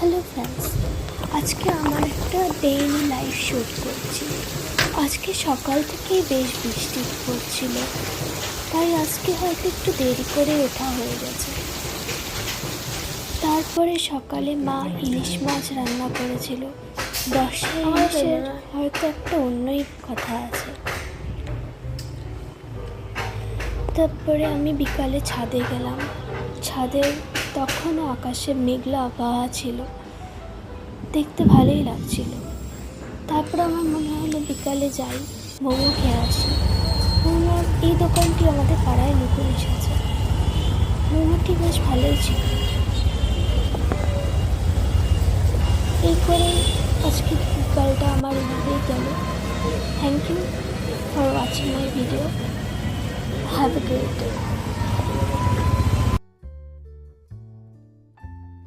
Hello friends, আজকে আমার একটা ডেইলি লাইফ শ্যুট করছি। আজকে সকাল থেকেই বেশ বৃষ্টি পড়ছিল, তাই আজকে হয়তো একটু দেরি করে ওঠা হয়ে গেছে। তারপরে সকালে মা ইলিশ মাছ রান্না করেছিল। বর্ষা ইলিশের হয়তো একটা অন্যই কথা আছে। তারপরে আমি বিকালে ছাদে গেলাম। ছাদে তখনও আকাশে মেঘলা আবহাওয়া ছিল, দেখতে ভালোই লাগছিল। তারপর আমার মনে হলো বিকালে যাই, মোমো খেয়ে আসি। মোমোর এই দোকানটি আমাদের পাড়ায় নতুন এসেছে। মোমোটি বেশ ভালোই ছিল। এই করে আজকে বিকালটা আমার এভাবেই গেল। Thank you for watching my video. Have a great day.